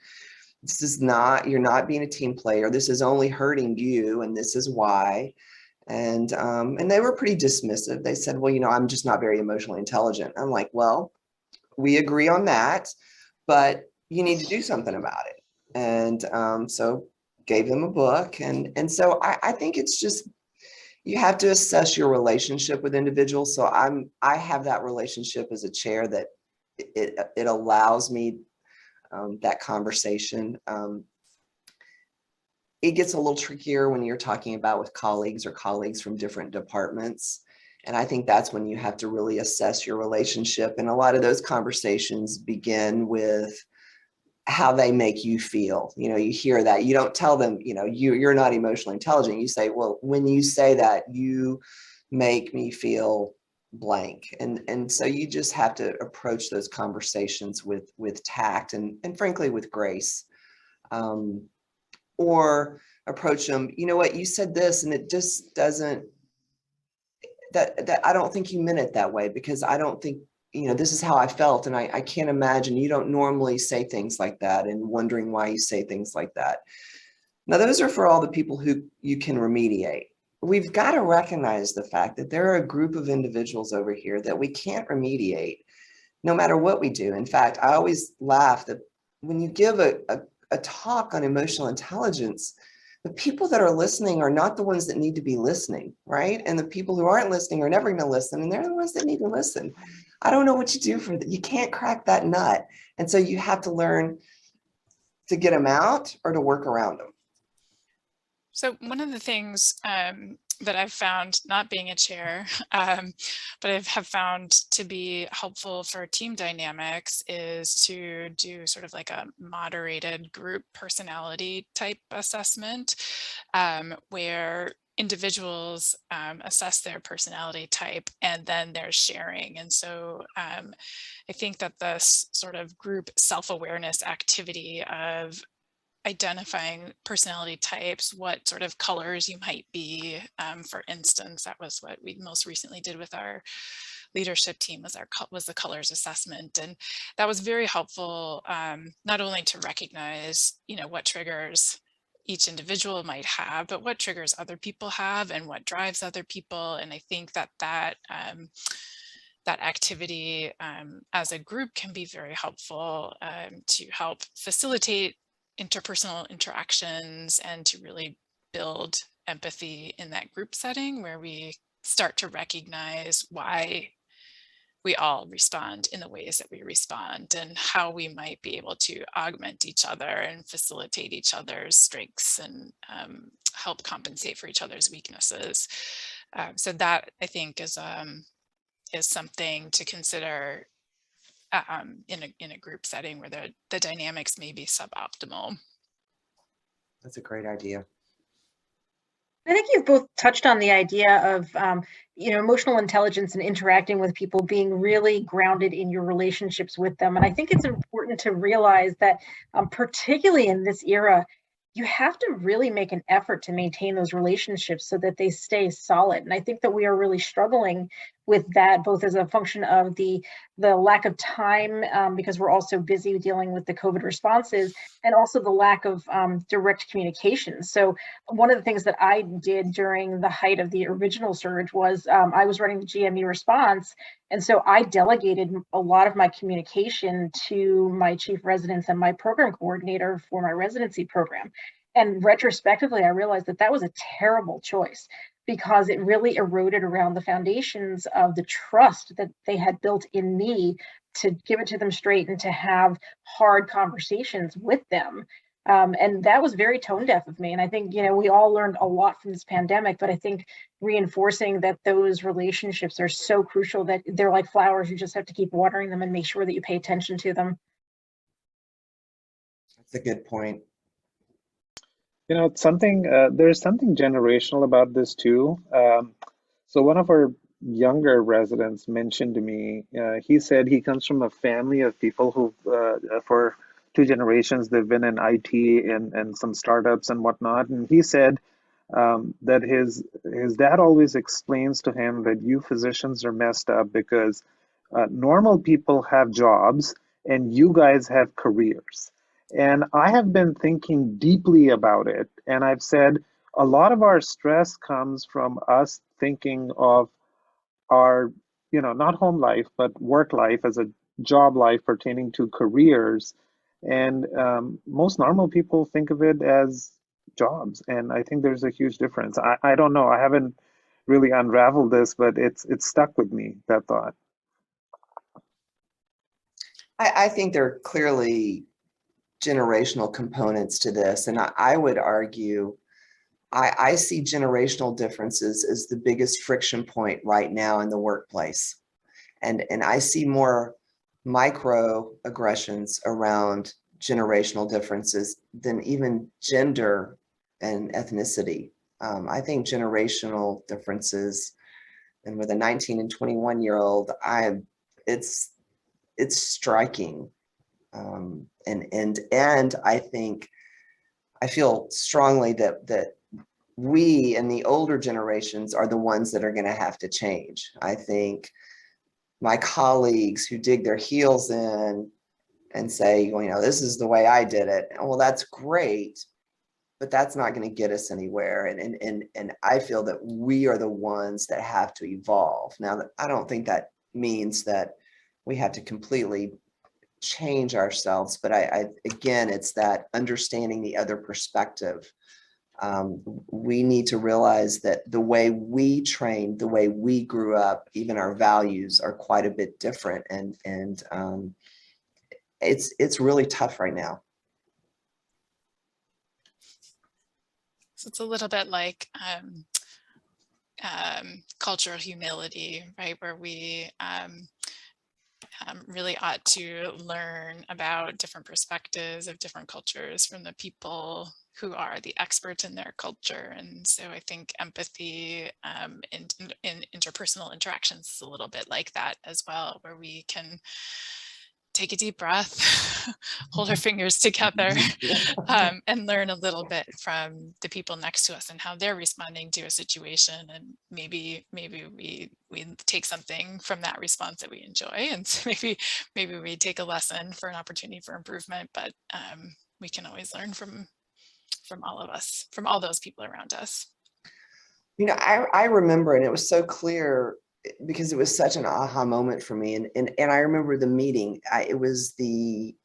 This is not, you're not being a team player. This is only hurting you, and this is why. And they were pretty dismissive. They said, well, I'm just not very emotionally intelligent. I'm like, well, we agree on that, but you need to do something about it. And so gave them a book. And so I think it's just, you have to assess your relationship with individuals. So I have that relationship as a chair that it allows me that conversation. It gets a little trickier when you're talking about with colleagues or colleagues from different departments. And I think that's when you have to really assess your relationship. And a lot of those conversations begin with how they make you feel. You hear that, you don't tell them, you're not emotionally intelligent. You say, well, when you say that, you make me feel blank. And so you just have to approach those conversations with tact and frankly, with grace. Or approach them, you know what, you said this, and it just doesn't, that I don't think you meant it that way, because I don't think, this is how I felt. And I can't imagine, you don't normally say things like that, and wondering why you say things like that. Now, those are for all the people who you can remediate. We've got to recognize the fact that there are a group of individuals over here that we can't remediate no matter what we do. In fact, I always laugh that when you give a talk on emotional intelligence, the people that are listening are not the ones that need to be listening, right? And the people who aren't listening are never going to listen, and they're the ones that need to listen. I don't know what you do for that. You can't crack that nut. And so you have to learn to get them out or to work around them. So one of the things that I've found, not being a chair, but I have found to be helpful for team dynamics, is to do sort of like a moderated group personality type assessment, where individuals assess their personality type, and then they're sharing. And so I think that this sort of group self-awareness activity of identifying personality types, what sort of colors you might be. For instance, that was what we most recently did with our leadership team, was the colors assessment. And that was very helpful, not only to recognize, what triggers each individual might have, but what triggers other people have and what drives other people. And I think that that activity as a group can be very helpful to help facilitate interpersonal interactions and to really build empathy in that group setting where we start to recognize why we all respond in the ways that we respond and how we might be able to augment each other and facilitate each other's strengths and help compensate for each other's weaknesses. So that, I think, is something to consider in a group setting where the dynamics may be suboptimal. That's a great idea. I think you've both touched on the idea of, emotional intelligence and interacting with people being really grounded in your relationships with them. And I think it's important to realize that, particularly in this era, you have to really make an effort to maintain those relationships so that they stay solid. And I think that we are really struggling with that, both as a function of the lack of time, because we're also busy dealing with the COVID responses, and also the lack of direct communication. So one of the things that I did during the height of the original surge was I was running the GME response. And so I delegated a lot of my communication to my chief residence and my program coordinator for my residency program. And retrospectively, I realized that that was a terrible choice because it really eroded around the foundations of the trust that they had built in me to give it to them straight and to have hard conversations with them. And that was very tone deaf of me. And I think, we all learned a lot from this pandemic, but I think reinforcing that those relationships are so crucial that they're like flowers. You just have to keep watering them and make sure that you pay attention to them. That's a good point. It's something, there's something generational about this too. So one of our younger residents mentioned to me, he said he comes from a family of people who, for 2 generations, they've been in IT and some startups and whatnot. And he said that his dad always explains to him that you physicians are messed up because normal people have jobs and you guys have careers. And I have been thinking deeply about it. And I've said a lot of our stress comes from us thinking of our, not home life, but work life as a job life pertaining to careers. And most normal people think of it as jobs. And I think there's a huge difference. I don't know. I haven't really unraveled this, but it's stuck with me, that thought. I think there are clearly generational components to this. And I would argue, I see generational differences as the biggest friction point right now in the workplace. And I see more microaggressions around generational differences than even gender and ethnicity. I think generational differences, and with a 19 and 21-year-old, it's striking. And I feel strongly that we and the older generations are the ones that are going to have to change. I think my colleagues who dig their heels in and say, this is the way I did it. Well, that's great, but that's not going to get us anywhere. And I feel that we are the ones that have to evolve. Now, I don't think that means that we have to completely change ourselves, but again, it's that understanding the other perspective. We need to realize that the way we trained, the way we grew up, even our values are quite a bit different, and it's really tough right now. So it's a little bit like cultural humility, right? Where we really ought to learn about different perspectives of different cultures from the people who are the experts in their culture. And so I think empathy in interpersonal interactions is a little bit like that as well, where we can take a deep breath, hold our fingers together, and learn a little bit from the people next to us and how they're responding to a situation. And maybe we take something from that response that we enjoy, and so maybe we take a lesson for an opportunity for improvement. But we can always learn from all of us, from all those people around us. I remember, and it was so clear because it was such an aha moment for me. And I remember the meeting. It was the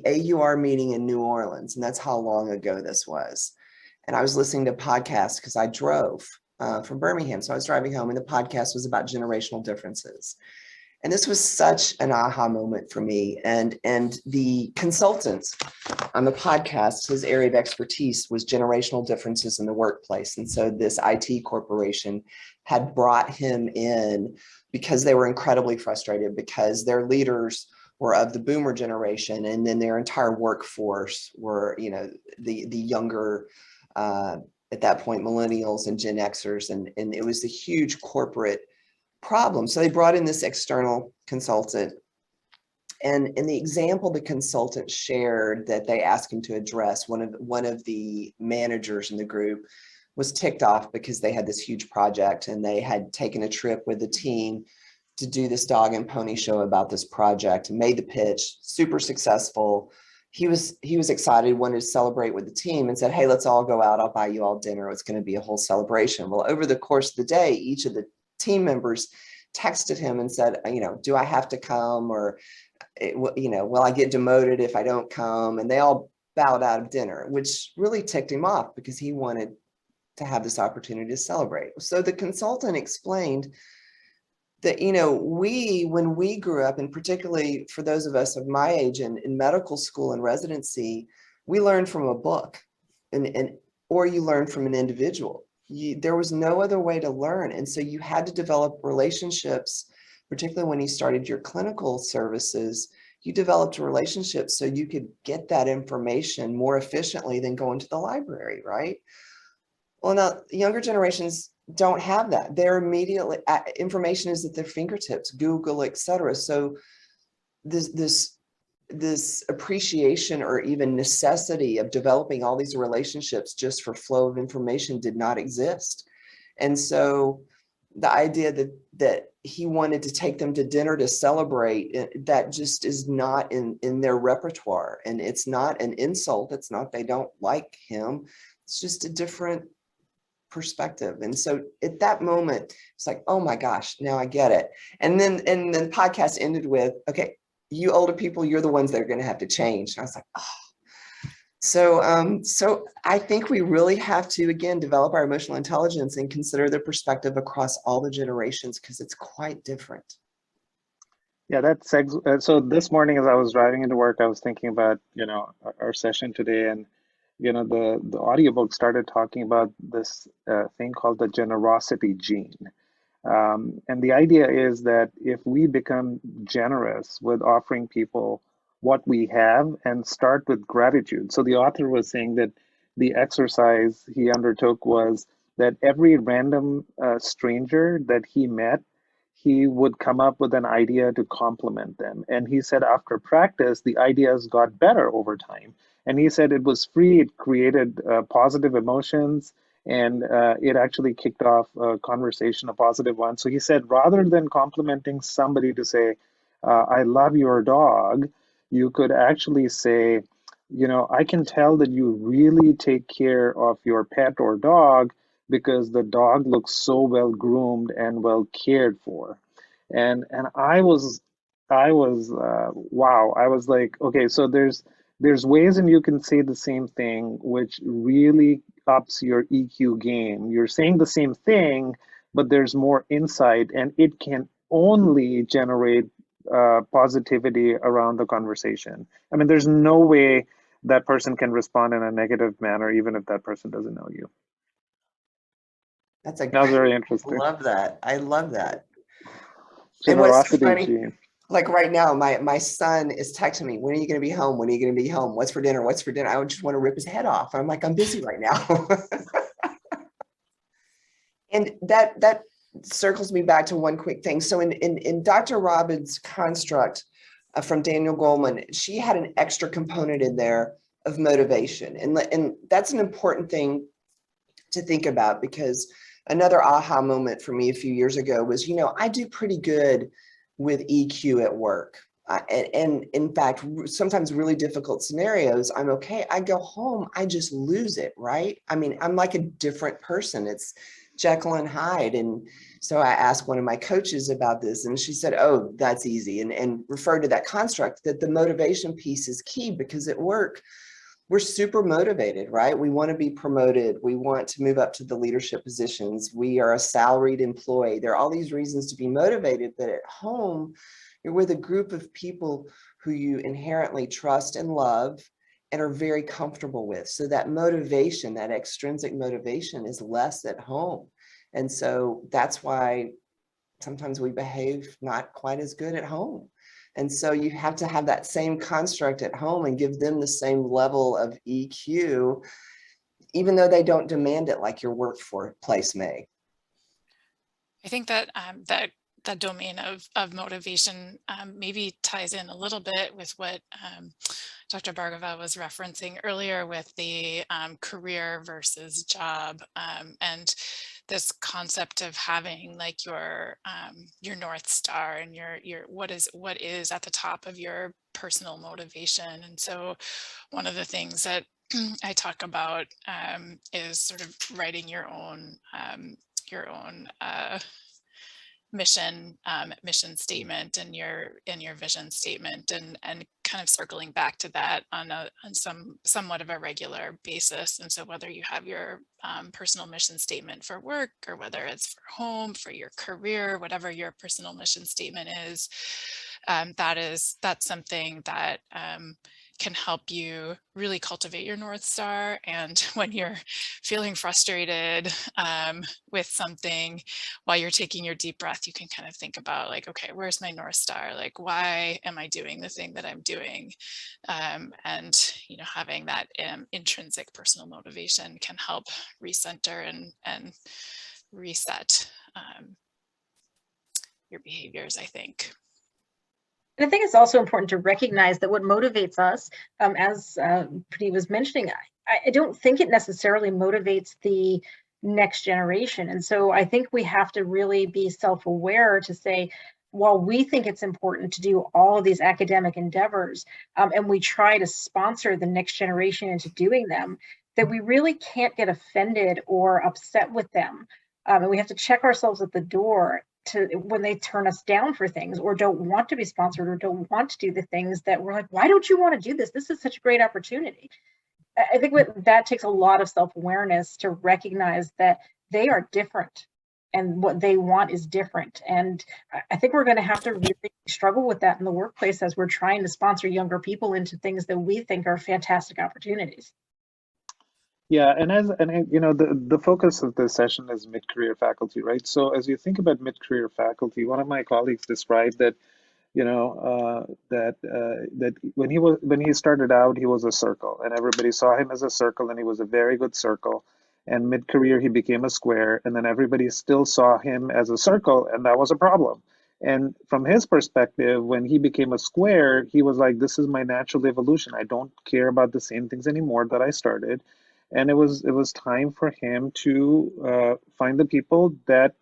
AUR meeting in New Orleans, and that's how long ago this was. And I was listening to podcasts because I drove from Birmingham. So I was driving home, and the podcast was about generational differences. And this was such an aha moment for me. And the consultant on the podcast, his area of expertise was generational differences in the workplace. And so this IT corporation had brought him in because they were incredibly frustrated because their leaders were of the boomer generation, and then their entire workforce were, you know, the younger, at that point, millennials and Gen Xers. And it was a huge corporate problem. So they brought in this external consultant, and in the example the consultant shared that they asked him to address, one of the managers in the group was ticked off because they had this huge project and they had taken a trip with the team to do this dog and pony show about this project and made the pitch, super successful. He was excited, wanted to celebrate with the team, and said, hey, let's all go out. I'll buy you all dinner. It's going to be a whole celebration. Well, over the course of the day, each of the team members texted him and said, you know, do I have to come, or, you know, will I get demoted if I don't come? And they all bowed out of dinner, which really ticked him off because he wanted to have this opportunity to celebrate. So the consultant explained that, you know, when we grew up, and particularly for those of us of my age in medical school and residency, we learned from a book, or you learn from an individual. There was no other way to learn. And so you had to develop relationships, particularly when you started your clinical services. You developed relationships so you could get that information more efficiently than going to the library, right? Well, now younger generations don't have that. They're immediately, information is at their fingertips, Google, etc. So this appreciation or even necessity of developing all these relationships just for flow of information did not exist. And so the idea that he wanted to take them to dinner to celebrate, that just is not in their repertoire. And it's not an insult. It's not they don't like him. It's just a different perspective. And so at that moment, it's like, oh my gosh, now I get it. And then the podcast ended with, okay, you older people, you're the ones that are going to have to change. And I was like, oh. So I think we really have to, again, develop our emotional intelligence and consider the perspective across all the generations, because it's quite different. Yeah, so this morning as I was driving into work, I was thinking about, you know, our session today, and, you know, the audiobook started talking about this thing called the generosity gene. And the idea is that if we become generous with offering people what we have and start with gratitude. So the author was saying that the exercise he undertook was that every random stranger that he met, he would come up with an idea to compliment them. And he said after practice, the ideas got better over time. And he said it was free, it created positive emotions, and it actually kicked off a conversation, a positive one. So he said, rather than complimenting somebody to say, I love your dog, you could actually say, you know, I can tell that you really take care of your pet or dog because the dog looks so well groomed and well cared for. And I was wow. I was like, okay, so there's ways and you can say the same thing, which really ups your EQ game. You're saying the same thing, but there's more insight, and it can only generate positivity around the conversation. I mean, there's no way that person can respond in a negative manner, even if that person doesn't know you. That was very interesting. I love that. I love that. Generosity and what's so gene. Like right now, my son is texting me, when are you going to be home? When are you going to be home? What's for dinner? What's for dinner? I would just want to rip his head off. I'm like, I'm busy right now. And that circles me back to one quick thing. So in Dr. Robbins' construct from Daniel Goleman, she had an extra component in there of motivation. And that's an important thing to think about, because another aha moment for me a few years ago was, you know, I do pretty good with EQ at work. And in fact, sometimes really difficult scenarios, I'm okay. I go home, I just lose it, right? I mean, I'm like a different person. It's Jekyll and Hyde. And so I asked one of my coaches about this, and she said, oh, that's easy, and referred to that construct, that the motivation piece is key, because at work, we're super motivated, right? We want to be promoted. We want to move up to the leadership positions. We are a salaried employee. There are all these reasons to be motivated, but at home, you're with a group of people who you inherently trust and love and are very comfortable with. So that motivation, that extrinsic motivation, is less at home. And so that's why sometimes we behave not quite as good at home. And so you have to have that same construct at home and give them the same level of EQ, even though they don't demand it like your workplace may. I think that that domain of motivation maybe ties in a little bit with what Dr. Bhargava was referencing earlier with the career versus job, and this concept of having like your North Star and your what is at the top of your personal motivation. And so one of the things that I talk about is sort of writing your own mission statement and your vision statement, and kind of circling back to that on somewhat of a regular basis. And so whether you have your personal mission statement for work, or whether it's for home, for your career, whatever your personal mission statement is, that's something that can help you really cultivate your North Star. And when you're feeling frustrated with something, while you're taking your deep breath, you can kind of think about like, okay, where's my North Star? Like, why am I doing the thing that I'm doing? And, having that intrinsic personal motivation can help recenter and reset your behaviors, I think. And I think it's also important to recognize that what motivates us, as Puneet was mentioning, I don't think it necessarily motivates the next generation. And so I think we have to really be self-aware to say, while we think it's important to do all of these academic endeavors, and we try to sponsor the next generation into doing them, that we really can't get offended or upset with them. And we have to check ourselves at the door to when they turn us down for things, or don't want to be sponsored, or don't want to do the things that we're like, why don't you want to do this? This is such a great opportunity. I think that takes a lot of self-awareness to recognize that they are different and what they want is different. And I think we're going to have to really struggle with that in the workplace as we're trying to sponsor younger people into things that we think are fantastic opportunities. Yeah, and the focus of this session is mid-career faculty, right? So as you think about mid-career faculty, one of my colleagues described that, that when he started out, he was a circle, and everybody saw him as a circle, and he was a very good circle. And mid-career, he became a square, and then everybody still saw him as a circle, and that was a problem. And from his perspective, when he became a square, he was like, this is my natural evolution. I don't care about the same things anymore that I started. And it was time for him to find the people that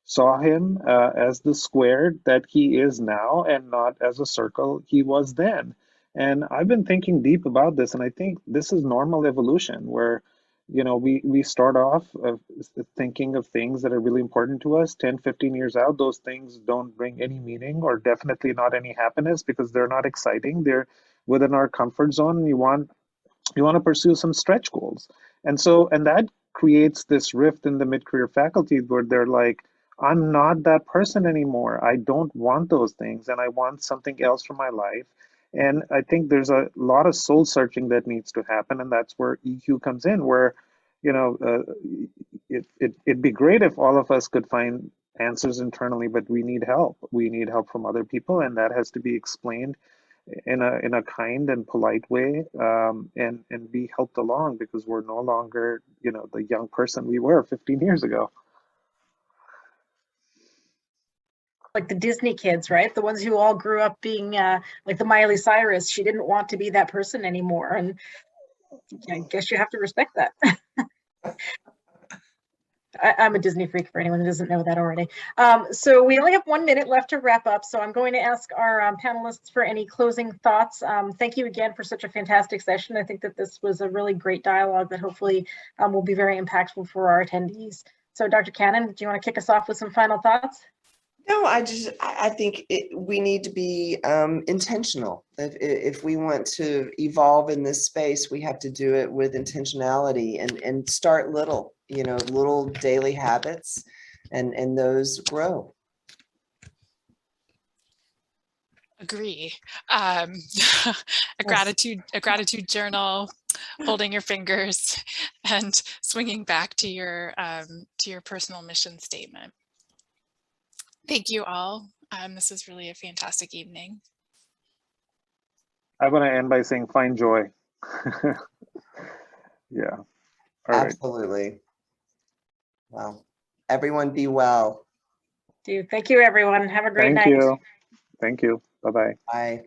saw him as the square that he is now, and not as a circle he was then. And I've been thinking deep about this, and I think this is normal evolution, where we start off thinking of things that are really important to us. 10, 15 years out, those things don't bring any meaning, or definitely not any happiness, because they're not exciting. They're within our comfort zone, and you want to pursue some stretch goals. And that creates this rift in the mid-career faculty, where they're like, I'm not that person anymore. I don't want those things, and I want something else from my life. And I think there's a lot of soul searching that needs to happen, and that's where EQ comes in, where it'd be great if all of us could find answers internally, but we need help. We need help from other people, and that has to be explained in a kind and polite way, and be helped along, because we're no longer the young person we were 15 years ago. Like the Disney kids, right? The ones who all grew up being like the Miley Cyrus. She didn't want to be that person anymore, and I guess you have to respect that. I'm a Disney freak for anyone who doesn't know that already. So we only have 1 minute left to wrap up. So I'm going to ask our panelists for any closing thoughts. Thank you again for such a fantastic session. I think that this was a really great dialogue that hopefully will be very impactful for our attendees. So Dr. Canon, do you want to kick us off with some final thoughts? No, I think we need to be intentional. If we want to evolve in this space, we have to do it with intentionality and start little, little daily habits, and those grow. Agree. A gratitude journal, holding your fingers, and swinging back to your personal mission statement. Thank you all. This was really a fantastic evening. I want to end by saying find joy. Yeah. All right. Absolutely. Well, everyone be well. Thank you, everyone. Have a great night. Thank you. Thank you. Bye-bye. Bye.